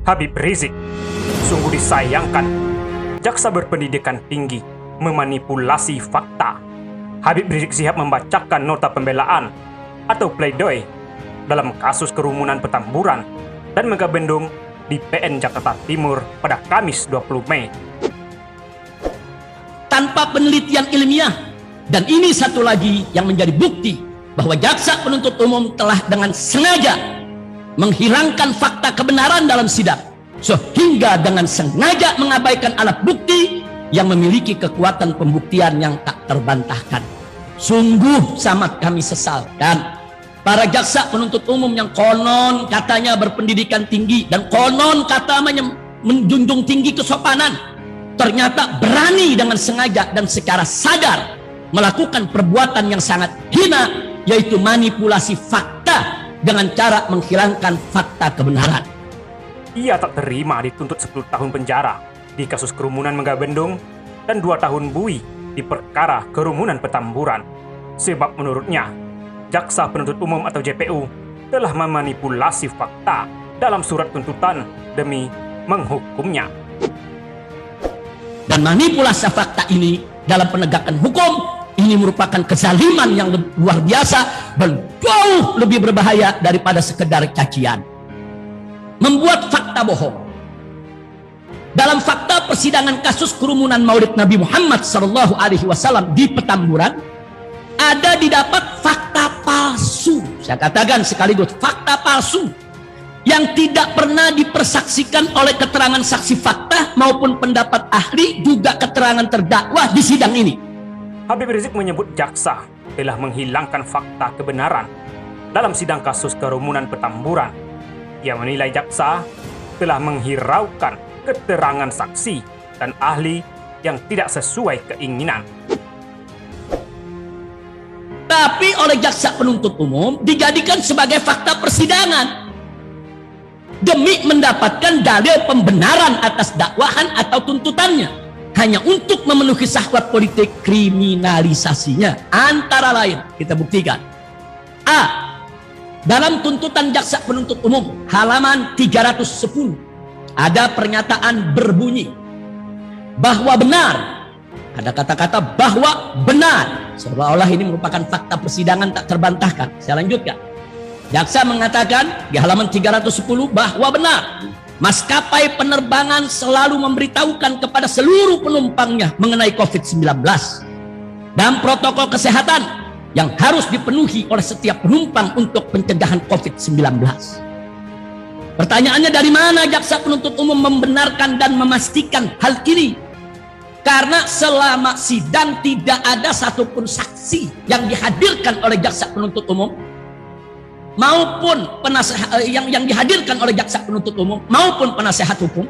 Habib Rizik, sungguh disayangkan jaksa berpendidikan tinggi memanipulasi fakta. Habib Rizik Syihab membacakan nota pembelaan atau pledoi dalam kasus kerumunan Petamburan dan Megabendung di PN Jakarta Timur pada Kamis 20 Mei. Tanpa penelitian ilmiah, dan ini satu lagi yang menjadi bukti bahwa jaksa penuntut umum telah dengan sengaja menghilangkan fakta kebenaran dalam sidang, sehingga dengan sengaja mengabaikan alat bukti yang memiliki kekuatan pembuktian yang tak terbantahkan. Sungguh sangat kami sesalkan para jaksa penuntut umum yang konon katanya berpendidikan tinggi dan konon katanya menjunjung tinggi kesopanan, ternyata berani dengan sengaja dan secara sadar melakukan perbuatan yang sangat hina, yaitu manipulasi fakta dengan cara menghilangkan fakta kebenaran. Ia tak terima dituntut 10 tahun penjara di kasus kerumunan Megabendung dan 2 tahun bui di perkara kerumunan Petamburan. Sebab menurutnya, jaksa penuntut umum atau JPU telah memanipulasi fakta dalam surat tuntutan demi menghukumnya. Dan manipulasi fakta ini dalam penegakan hukum ini merupakan kezaliman yang luar biasa dan jauh lebih berbahaya daripada sekedar cacian. Membuat fakta bohong. Dalam fakta persidangan kasus kerumunan Maulid Nabi Muhammad SAW di Petamburan, ada didapat fakta palsu. Saya katakan sekaligus fakta palsu yang tidak pernah dipersaksikan oleh keterangan saksi fakta maupun pendapat ahli, juga keterangan terdakwa di sidang ini. Habib Rizik menyebut jaksa telah menghilangkan fakta kebenaran dalam sidang kasus kerumunan Petamburan. Ia menilai jaksa telah menghiraukan keterangan saksi dan ahli yang tidak sesuai keinginan. Tapi oleh jaksa penuntut umum dijadikan sebagai fakta persidangan demi mendapatkan dalil pembenaran atas dakwahan atau tuntutannya, hanya untuk memenuhi syahwat politik kriminalisasinya. Antara lain kita buktikan: A. Dalam tuntutan jaksa penuntut umum halaman 310 ada pernyataan berbunyi bahwa benar, ada kata-kata bahwa benar, seolah-olah ini merupakan fakta persidangan tak terbantahkan. Saya lanjutkan. Jaksa mengatakan di halaman 310 bahwa benar, maskapai penerbangan selalu memberitahukan kepada seluruh penumpangnya mengenai COVID-19 dan protokol kesehatan yang harus dipenuhi oleh setiap penumpang untuk pencegahan COVID-19. Pertanyaannya, dari mana jaksa penuntut umum membenarkan dan memastikan hal ini? Karena selama sidang tidak ada satupun saksi yang dihadirkan oleh jaksa penuntut umum maupun penasehat yang dihadirkan oleh jaksa penuntut umum maupun penasehat hukum,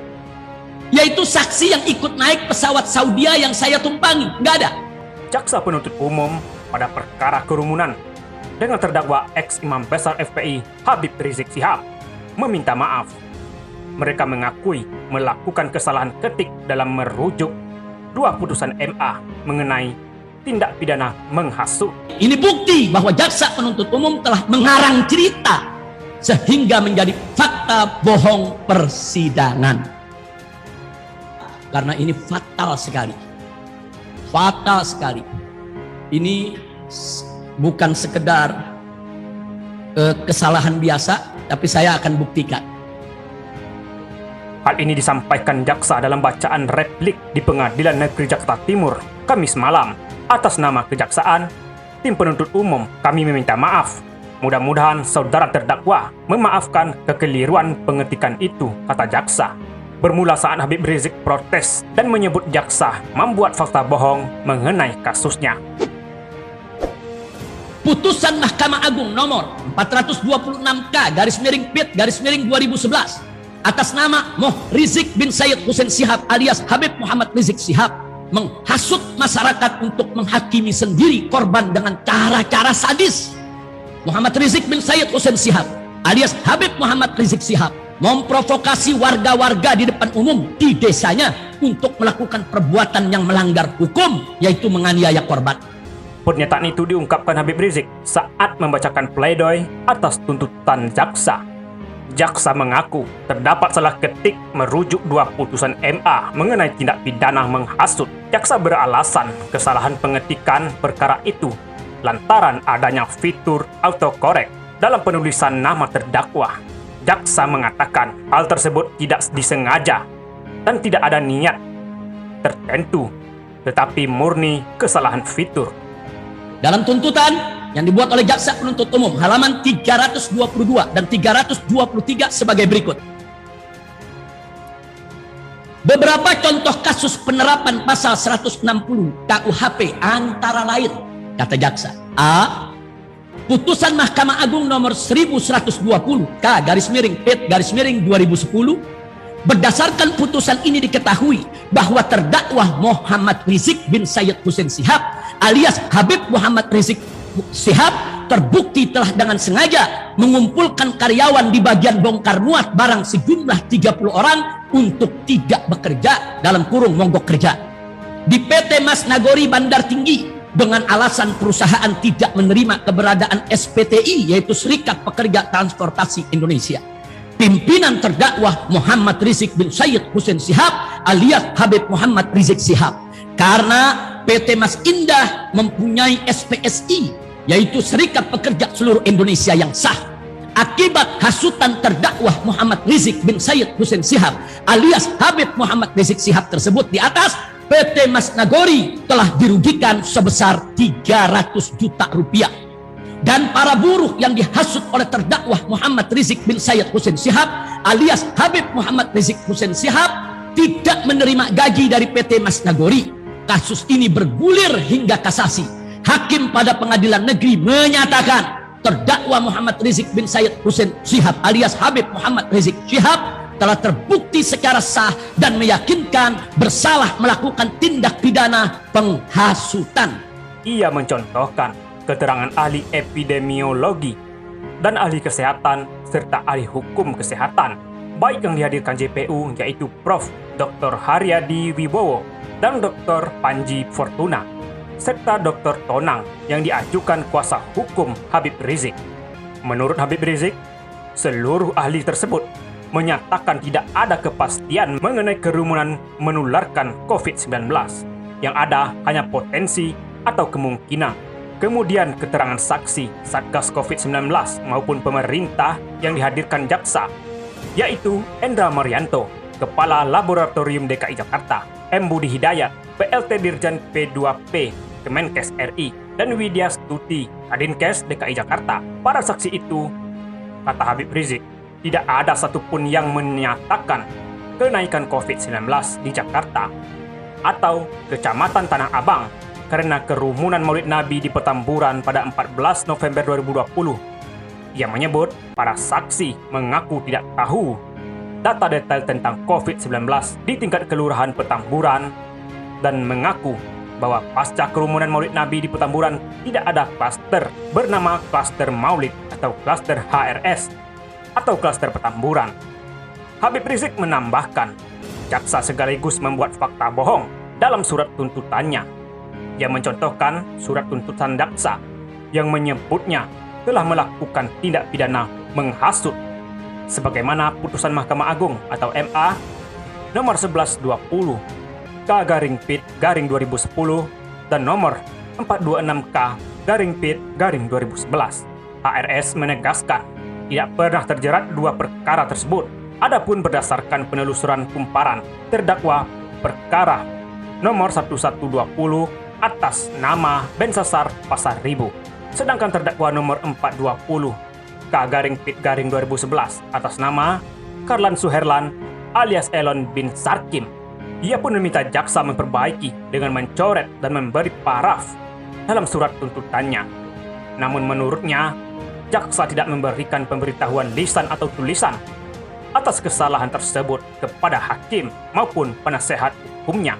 yaitu saksi yang ikut naik pesawat Saudi yang saya tumpangi. Nggak ada. Jaksa penuntut umum pada perkara kerumunan dengan terdakwa ex-imam besar FPI Habib Rizik Syihab meminta maaf. Mereka mengakui melakukan kesalahan ketik dalam merujuk 2 putusan MA mengenai tindak pidana menghasut. Ini bukti bahwa jaksa penuntut umum telah mengarang cerita sehingga menjadi fakta bohong persidangan. Karena ini fatal sekali. Fatal sekali. Ini bukan sekedar kesalahan biasa, tapi saya akan buktikan. Hal ini disampaikan jaksa dalam bacaan replik di Pengadilan Negeri Jakarta Timur Kamis malam. Atas nama kejaksaan, tim penuntut umum kami meminta maaf. Mudah-mudahan saudara terdakwa memaafkan kekeliruan pengetikan itu, kata jaksa. Bermula saat Habib Rizik protes dan menyebut jaksa membuat fakta bohong mengenai kasusnya. Putusan Mahkamah Agung nomor 426K/PIT/2011 atas nama Moh Rizik bin Syed Hussein Syihab alias Habib Muhammad Rizik Syihab menghasut masyarakat untuk menghakimi sendiri korban dengan cara-cara sadis. Muhammad Rizik bin Syed Hussein Syihab alias Habib Muhammad Rizik Syihab memprovokasi warga-warga di depan umum di desanya untuk melakukan perbuatan yang melanggar hukum, yaitu menganiaya korban. Pernyataan itu diungkapkan Habib Rizik saat membacakan pledoi atas tuntutan jaksa. Jaksa mengaku terdapat salah ketik merujuk dua putusan MA mengenai tindak pidana menghasut. Jaksa beralasan kesalahan pengetikan perkara itu lantaran adanya fitur autocorrect dalam penulisan nama terdakwa. Jaksa mengatakan hal tersebut tidak disengaja dan tidak ada niat tertentu, tetapi murni kesalahan fitur. Dalam tuntutan yang dibuat oleh jaksa penuntut umum halaman 322 dan 323 sebagai berikut. Beberapa contoh kasus penerapan pasal 160 KUHP antara lain, kata jaksa. A. Putusan Mahkamah Agung nomor 1120 K/Pit/2010. Berdasarkan putusan ini diketahui bahwa terdakwa Muhammad Rizik bin Syed Hussein Shihab alias Habib Muhammad Rizik Shihab terbukti telah dengan sengaja mengumpulkan karyawan di bagian bongkar muat barang sejumlah 30 orang untuk tidak bekerja dalam kurung mogok kerja di PT Mas Nagori Bandar Tinggi dengan alasan perusahaan tidak menerima keberadaan SPTI yaitu Serikat Pekerja Transportasi Indonesia. Pimpinan terdakwa Muhammad Rizik bin Syed Hussein Shihab alias Habib Muhammad Rizik Shihab karena PT Mas Indah mempunyai SPSI yaitu Serikat Pekerja Seluruh Indonesia yang sah. Akibat hasutan terdakwa Muhammad Rizik bin Syed Hussein Shihab alias Habib Muhammad Rizik Shihab tersebut di atas, PT Mas Nagori telah dirugikan sebesar 300 juta rupiah. Dan para buruh yang dihasut oleh terdakwa Muhammad Rizik bin Syed Hussein Shihab alias Habib Muhammad Rizik Hussein Shihab tidak menerima gaji dari PT Mas Nagori. Kasus ini bergulir hingga kasasi. Hakim pada pengadilan negeri menyatakan terdakwa Muhammad Rizik bin Syed Hussein Shihab alias Habib Muhammad Rizik Shihab telah terbukti secara sah dan meyakinkan bersalah melakukan tindak pidana penghasutan. Ia mencontohkan keterangan ahli epidemiologi dan ahli kesehatan serta ahli hukum kesehatan baik yang dihadirkan JPU yaitu Prof. Dr. Haryadi Wibowo dan Dr. Panji Fortuna serta Dr. Tonang yang diajukan kuasa hukum Habib Rizik. Menurut Habib Rizik, seluruh ahli tersebut menyatakan tidak ada kepastian mengenai kerumunan menularkan COVID-19. Yang ada hanya potensi atau kemungkinan. Kemudian keterangan saksi Satgas COVID-19 maupun pemerintah yang dihadirkan jaksa, yaitu Endra Marianto, Kepala Laboratorium DKI Jakarta, M. Budi Hidayat, PLT Dirjen P2P Kemenkes RI, dan Widya Stuti, Kadinkes DKI Jakarta. Para saksi itu, kata Habib Rizik, tidak ada satupun yang menyatakan kenaikan COVID-19 di Jakarta atau Kecamatan Tanah Abang karena kerumunan Maulid Nabi di Petamburan pada 14 November 2020. Ia menyebut para saksi mengaku tidak tahu data detail tentang COVID-19 di tingkat kelurahan Petamburan dan mengaku bahwa pasca kerumunan Maulid Nabi di Petamburan tidak ada klaster bernama klaster Maulid atau klaster HRS atau klaster Petamburan. Habib Rizik menambahkan, jaksa sekaligus membuat fakta bohong dalam surat tuntutannya. Ia mencontohkan surat tuntutan jaksa yang menyebutnya telah melakukan tindak pidana menghasut sebagaimana putusan Mahkamah Agung atau MA nomor 1120 K/Pit/2010 dan nomor 426K/Pit/2011. HRS menegaskan tidak pernah terjerat dua perkara tersebut. Adapun berdasarkan penelusuran kumparan terdakwa perkara nomor 1120 atas nama Bensasar Pasar Ribu, sedangkan terdakwa nomor 420 K/Pit/2011 atas nama Karlan Suherlan alias Elon bin Sarkim. Ia pun meminta jaksa memperbaiki dengan mencoret dan memberi paraf dalam surat tuntutannya. Namun menurutnya, jaksa tidak memberikan pemberitahuan lisan atau tulisan atas kesalahan tersebut kepada hakim maupun penasehat hukumnya.